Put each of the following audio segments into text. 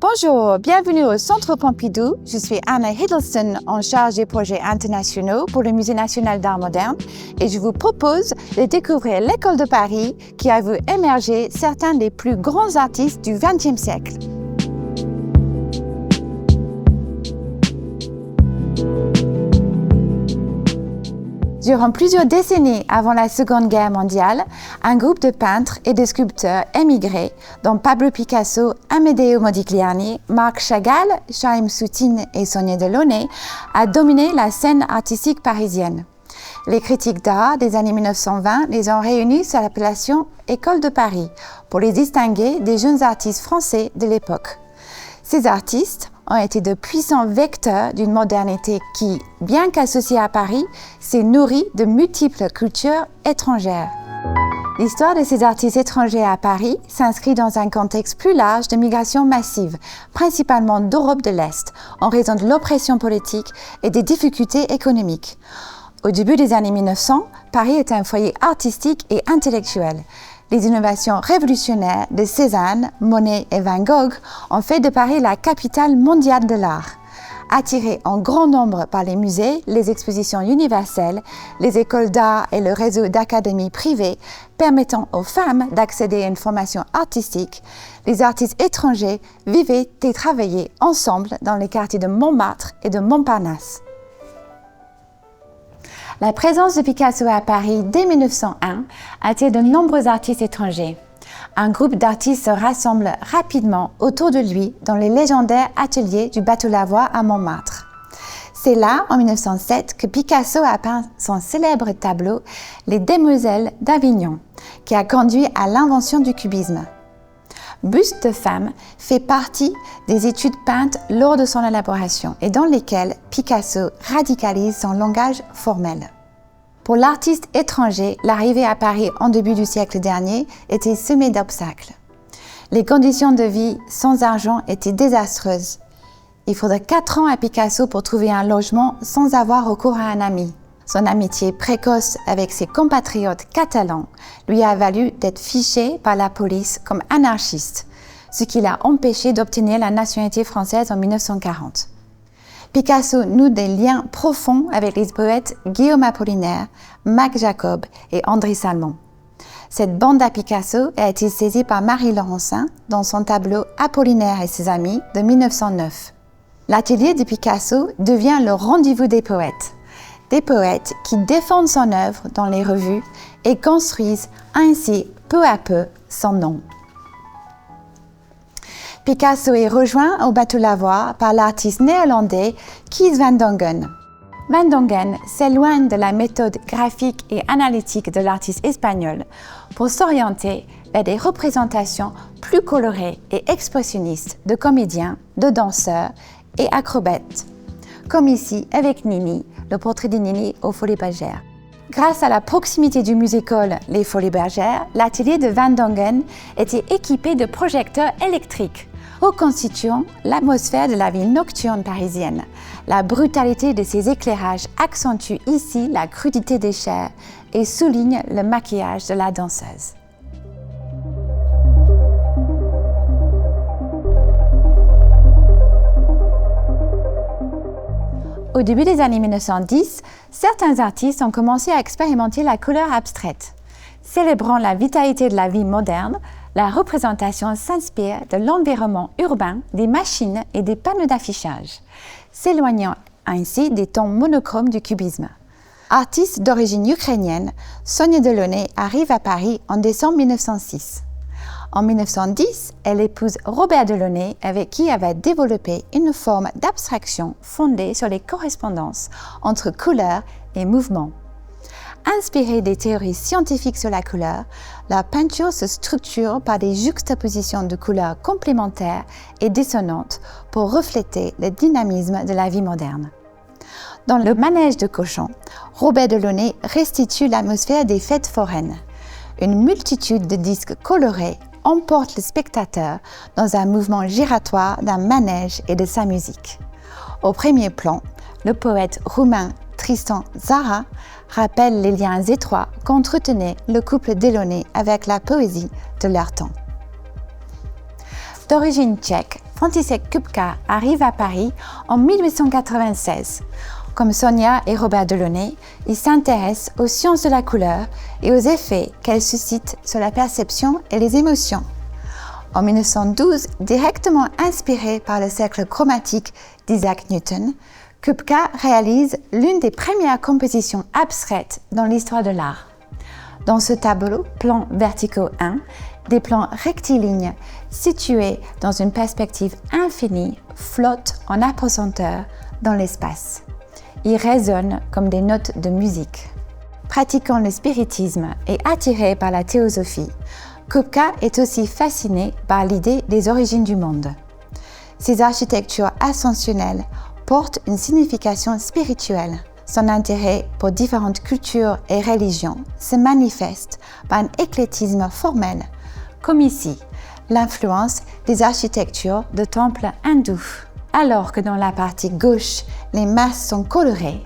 Bonjour, bienvenue au Centre Pompidou. Je suis Anna Hiddleston, en charge des projets internationaux pour le Musée national d'art moderne et je vous propose de découvrir l'école de Paris qui a vu émerger certains des plus grands artistes du XXe siècle. Durant plusieurs décennies avant la Seconde Guerre mondiale, un groupe de peintres et de sculpteurs émigrés, dont Pablo Picasso, Amedeo Modigliani, Marc Chagall, Chaim Soutine et Sonia Delaunay, a dominé la scène artistique parisienne. Les critiques d'art des années 1920 les ont réunis sous l'appellation École de Paris pour les distinguer des jeunes artistes français de l'époque. Ces artistes ont été de puissants vecteurs d'une modernité qui, bien qu'associée à Paris, s'est nourrie de multiples cultures étrangères. L'histoire de ces artistes étrangers à Paris s'inscrit dans un contexte plus large de migration massive, principalement d'Europe de l'Est, en raison de l'oppression politique et des difficultés économiques. Au début des années 1900, Paris est un foyer artistique et intellectuel. Les innovations révolutionnaires de Cézanne, Monet et Van Gogh ont fait de Paris la capitale mondiale de l'art. Attirés en grand nombre par les musées, les expositions universelles, les écoles d'art et le réseau d'académies privées permettant aux femmes d'accéder à une formation artistique, les artistes étrangers vivaient et travaillaient ensemble dans les quartiers de Montmartre et de Montparnasse. La présence de Picasso à Paris dès 1901 attire de nombreux artistes étrangers. Un groupe d'artistes se rassemble rapidement autour de lui dans les légendaires ateliers du Bateau-Lavoir à Montmartre. C'est là, en 1907, que Picasso a peint son célèbre tableau « Les Demoiselles d'Avignon », qui a conduit à l'invention du cubisme. Buste de femme fait partie des études peintes lors de son élaboration et dans lesquelles Picasso radicalise son langage formel. Pour l'artiste étranger, l'arrivée à Paris en début du siècle dernier était semée d'obstacles. Les conditions de vie sans argent étaient désastreuses. Il faudrait 4 ans à Picasso pour trouver un logement sans avoir recours à un ami. Son amitié précoce avec ses compatriotes catalans lui a valu d'être fiché par la police comme anarchiste, ce qui l'a empêché d'obtenir la nationalité française en 1940. Picasso noue des liens profonds avec les poètes Guillaume Apollinaire, Max Jacob et André Salmon. Cette bande à Picasso a été saisie par Marie Laurencin dans son tableau Apollinaire et ses amis de 1909. L'atelier de Picasso devient le rendez-vous des poètes qui défendent son œuvre dans les revues et construisent ainsi peu à peu son nom. Picasso est rejoint au Bateau-Lavoir par l'artiste néerlandais Kees van Dongen. Van Dongen s'éloigne de la méthode graphique et analytique de l'artiste espagnol pour s'orienter vers des représentations plus colorées et expressionnistes de comédiens, de danseurs et acrobates, comme ici avec Nini, le portrait de Nini aux Folies Bergères. Grâce à la proximité du music-hall Les Folies Bergères, l'atelier de Van Dongen était équipé de projecteurs électriques, reconstituant l'atmosphère de la vie nocturne parisienne. La brutalité de ces éclairages accentue ici la crudité des chairs et souligne le maquillage de la danseuse. Au début des années 1910, certains artistes ont commencé à expérimenter la couleur abstraite. Célébrant la vitalité de la vie moderne, la représentation s'inspire de l'environnement urbain, des machines et des panneaux d'affichage, s'éloignant ainsi des tons monochromes du cubisme. Artiste d'origine ukrainienne, Sonia Delaunay arrive à Paris en décembre 1906. En 1910, elle épouse Robert Delaunay, avec qui elle va développer une forme d'abstraction fondée sur les correspondances entre couleur et mouvement. Inspirée des théories scientifiques sur la couleur, la peinture se structure par des juxtapositions de couleurs complémentaires et dissonantes pour refléter le dynamisme de la vie moderne. Dans le manège de cochons, Robert Delaunay restitue l'atmosphère des fêtes foraines. Une multitude de disques colorés emporte le spectateur dans un mouvement giratoire d'un manège et de sa musique. Au premier plan, le poète roumain Tristan Tzara rappelle les liens étroits qu'entretenait le couple Delaunay avec la poésie de leur temps. D'origine tchèque, František Kupka arrive à Paris en 1896. Comme Sonia et Robert Delaunay, il s'intéresse aux sciences de la couleur et aux effets qu'elles suscitent sur la perception et les émotions. En 1912, directement inspiré par le cercle chromatique d'Isaac Newton, Kupka réalise l'une des premières compositions abstraites dans l'histoire de l'art. Dans ce tableau, plans verticaux 1, des plans rectilignes situés dans une perspective infinie flottent en apesanteur dans l'espace. Ils résonnent comme des notes de musique. Pratiquant le spiritisme et attiré par la théosophie, Kupka est aussi fasciné par l'idée des origines du monde. Ses architectures ascensionnelles portent une signification spirituelle. Son intérêt pour différentes cultures et religions se manifeste par un éclectisme formel, comme ici, l'influence des architectures de temples hindous. Alors que dans la partie gauche, les masses sont colorées,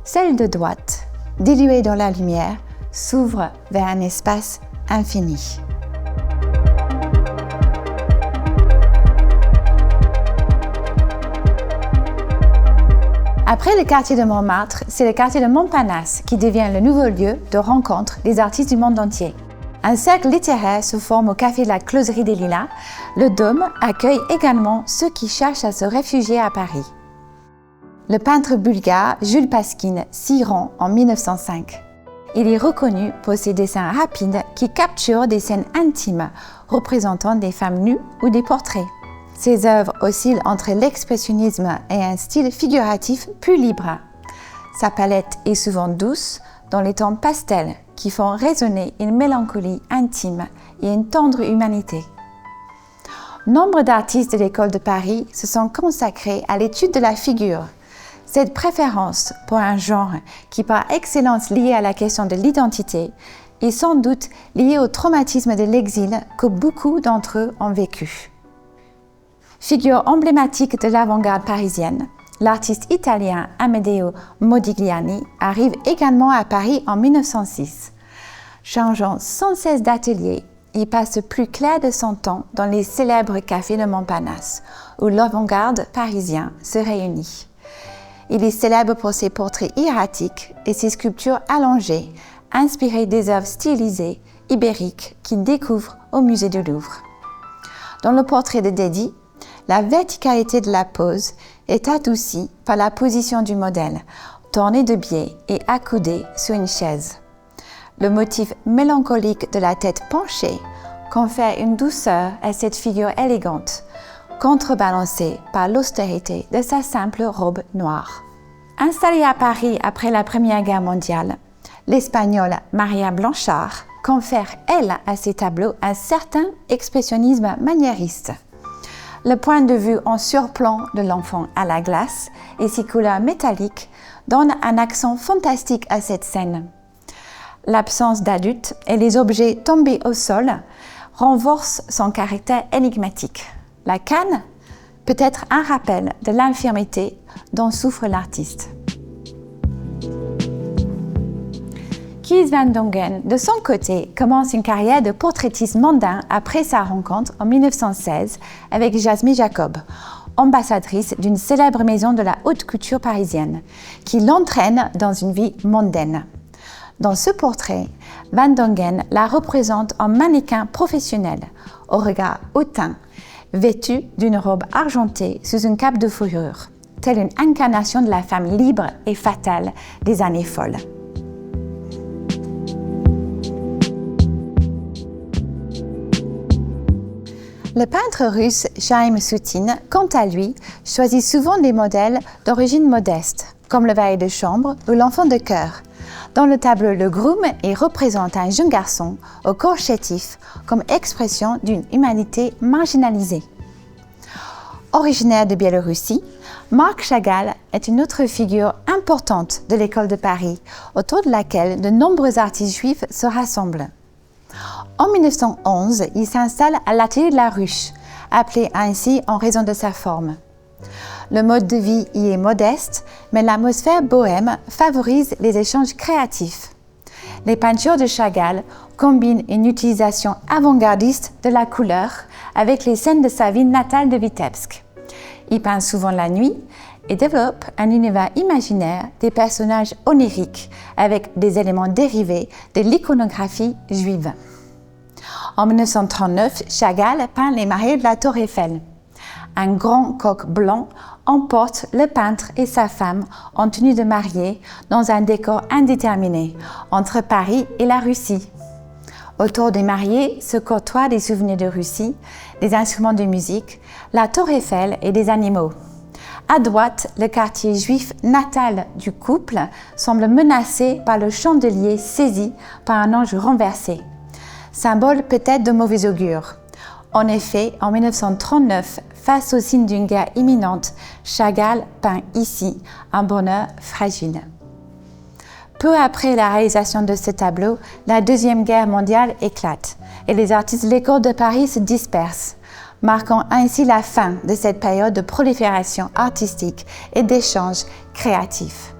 celle de droite, diluée dans la lumière, s'ouvre vers un espace infini. Après le quartier de Montmartre, c'est le quartier de Montparnasse qui devient le nouveau lieu de rencontre des artistes du monde entier. Un cercle littéraire se forme au café de la Closerie des Lilas. Le Dôme accueille également ceux qui cherchent à se réfugier à Paris. Le peintre bulgare Jules Pasquine s'y rend en 1905. Il est reconnu pour ses dessins rapides qui capturent des scènes intimes représentant des femmes nues ou des portraits. Ses œuvres oscillent entre l'expressionnisme et un style figuratif plus libre. Sa palette est souvent douce dans les tons pastels qui font résonner une mélancolie intime et une tendre humanité. Nombre d'artistes de l'école de Paris se sont consacrés à l'étude de la figure. Cette préférence pour un genre qui par excellence lié à la question de l'identité est sans doute liée au traumatisme de l'exil que beaucoup d'entre eux ont vécu. Figure emblématique de l'avant-garde parisienne, l'artiste italien Amedeo Modigliani arrive également à Paris en 1906. Changeant sans cesse d'atelier, il passe le plus clair de son temps dans les célèbres cafés de Montparnasse, où l'avant-garde parisien se réunit. Il est célèbre pour ses portraits hiératiques et ses sculptures allongées, inspirées des œuvres stylisées ibériques qu'il découvre au musée du Louvre. Dans le portrait de Dédie, la verticalité de la pose est adoucie par la position du modèle, tourné de biais et accoudé sur une chaise. Le motif mélancolique de la tête penchée confère une douceur à cette figure élégante, contrebalancée par l'austérité de sa simple robe noire. Installée à Paris après la Première Guerre mondiale, l'Espagnole Maria Blanchard confère, elle, à ses tableaux un certain expressionnisme maniériste. Le point de vue en surplomb de l'enfant à la glace et ses couleurs métalliques donnent un accent fantastique à cette scène. L'absence d'adulte et les objets tombés au sol renforcent son caractère énigmatique. La canne peut être un rappel de l'infirmité dont souffre l'artiste. Kees van Dongen, de son côté, commence une carrière de portraitiste mondain après sa rencontre en 1916 avec Jasmine Jacob, ambassadrice d'une célèbre maison de la haute couture parisienne, qui l'entraîne dans une vie mondaine. Dans ce portrait, Van Dongen la représente en mannequin professionnel, au regard hautain, vêtue d'une robe argentée sous une cape de fourrure, telle une incarnation de la femme libre et fatale des années folles. Le peintre russe Chaim Soutine, quant à lui, choisit souvent des modèles d'origine modeste, comme le valet de chambre ou l'enfant de chœur. Dans le tableau, le groom y représente un jeune garçon au corps chétif comme expression d'une humanité marginalisée. Originaire de Biélorussie, Marc Chagall est une autre figure importante de l'école de Paris, autour de laquelle de nombreux artistes juifs se rassemblent. En 1911, il s'installe à l'atelier de la Ruche, appelé ainsi en raison de sa forme. Le mode de vie y est modeste, mais l'atmosphère bohème favorise les échanges créatifs. Les peintures de Chagall combinent une utilisation avant-gardiste de la couleur avec les scènes de sa ville natale de Vitebsk. Il peint souvent la nuit et développe un univers imaginaire des personnages oniriques avec des éléments dérivés de l'iconographie juive. En 1939, Chagall peint les mariés de la Tour Eiffel. Un grand coq blanc emporte le peintre et sa femme en tenue de mariée dans un décor indéterminé entre Paris et la Russie. Autour des mariés se côtoient des souvenirs de Russie, des instruments de musique, la Tour Eiffel et des animaux. À droite, le quartier juif natal du couple semble menacé par le chandelier saisi par un ange renversé. Symbole peut-être de mauvais augure. En effet, en 1939, face au signe d'une guerre imminente, Chagall peint ici un bonheur fragile. Peu après la réalisation de ce tableau, la Deuxième Guerre mondiale éclate et les artistes de l'école de Paris se dispersent, marquant ainsi la fin de cette période de prolifération artistique et d'échanges créatifs.